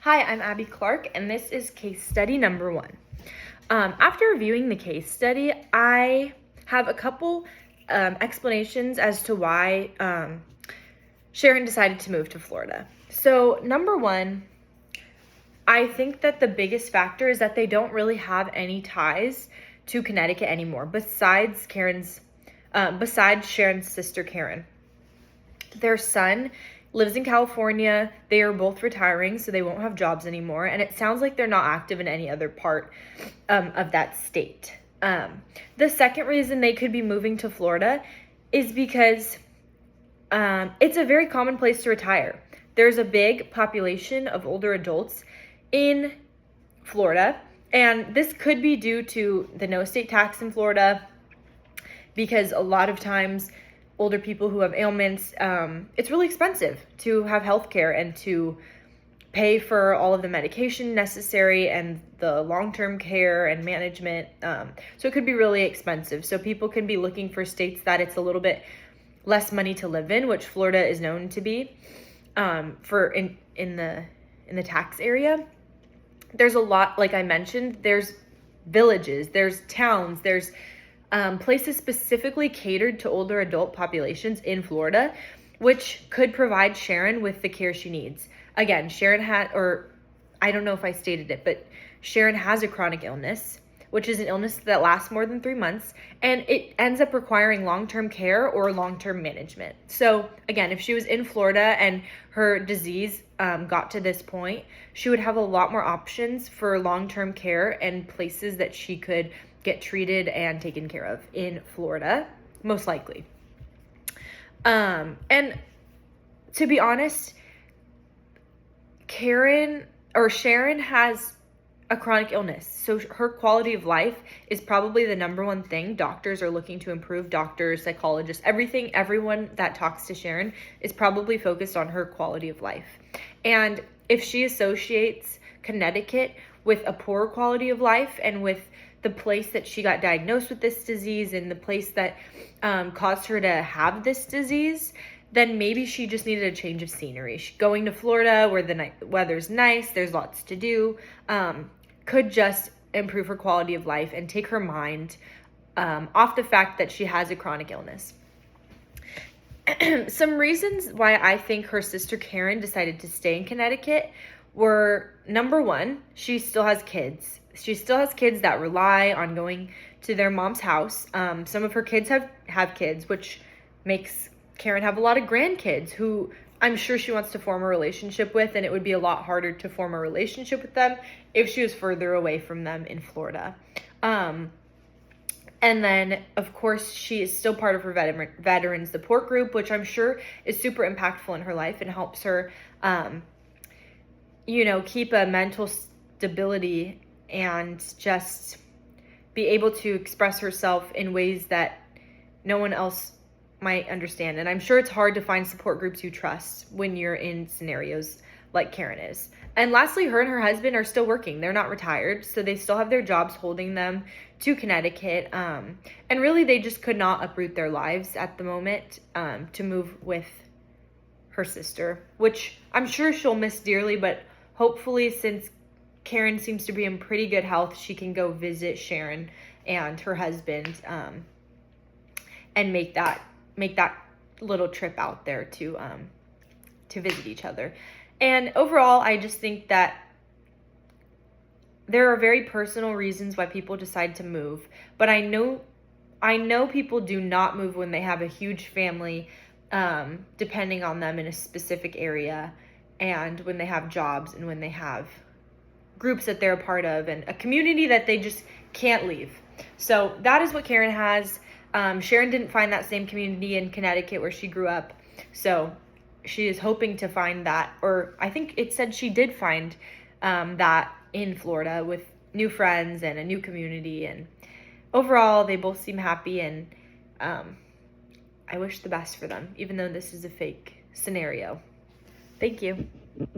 Hi, I'm Abby Clark, and this is case study number 1. After reviewing the case study, I have a couple explanations as to why Sharon decided to move to Florida. So, number 1, I think that the biggest factor is that they don't really have any ties to Connecticut anymore, besides Sharon's sister Karen. Their son lives in California. They are both retiring, so they won't have jobs anymore. And it sounds like they're not active in any other part of that state. The second reason they could be moving to Florida is because it's a very common place to retire. There's a big population of older adults in Florida, and this could be due to the no estate tax in Florida, because a lot of times older people who have ailments, it's really expensive to have health care and to pay for all of the medication necessary and the long-term care and management. So it could be really expensive. So people can be looking for states that it's a little bit less money to live in, which Florida is known to be in the tax area. There's a lot, like I mentioned, there's villages, there's towns, there's places specifically catered to older adult populations in Florida, which could provide Sharon with the care she needs. Again, I don't know if I stated it, but Sharon has a chronic illness, which is an illness that lasts more than 3 months, and it ends up requiring long-term care or long-term management. So again, if she was in Florida and her disease got to this point, she would have a lot more options for long-term care and places that she could get treated and taken care of in Florida, most likely. And to be honest, Sharon has a chronic illness. So her quality of life is probably the number one thing doctors are looking to improve. Doctors, psychologists, everyone that talks to Sharon is probably focused on her quality of life. And if she associates Connecticut with a poor quality of life and with the place that she got diagnosed with this disease and the place that caused her to have this disease, then maybe she just needed a change of scenery. Going to Florida where the weather's nice, there's lots to do, could just improve her quality of life and take her mind off the fact that she has a chronic illness. Some reasons why I think her sister Karen decided to stay in Connecticut were, number 1, she still has kids. She still has kids that rely on going to their mom's house. Some of her kids have kids, which makes Karen have a lot of grandkids who I'm sure she wants to form a relationship with, and it would be a lot harder to form a relationship with them if she was further away from them in Florida. And then, of course, she is still part of her veteran support group, which I'm sure is super impactful in her life and helps her, keep a mental stability and just be able to express herself in ways that no one else might understand. And I'm sure it's hard to find support groups you trust when you're in scenarios like Karen is. And lastly, her and her husband are still working. They're not retired, so they still have their jobs holding them to Connecticut. And really, they just could not uproot their lives at the moment to move with her sister, which I'm sure she'll miss dearly, but hopefully, since Karen seems to be in pretty good health, she can go visit Sharon and her husband and make that little trip out there to visit each other. And overall, I just think that there are very personal reasons why people decide to move, but I know people do not move when they have a huge family depending on them in a specific area, and when they have jobs and when they have groups that they're a part of and a community that they just can't leave. So that is what Karen has. Sharon didn't find that same community in Connecticut where she grew up, so she is hoping to find that, or I think it said she did find that in Florida with new friends and a new community. And overall, they both seem happy, and I wish the best for them, even though this is a fake scenario. Thank you.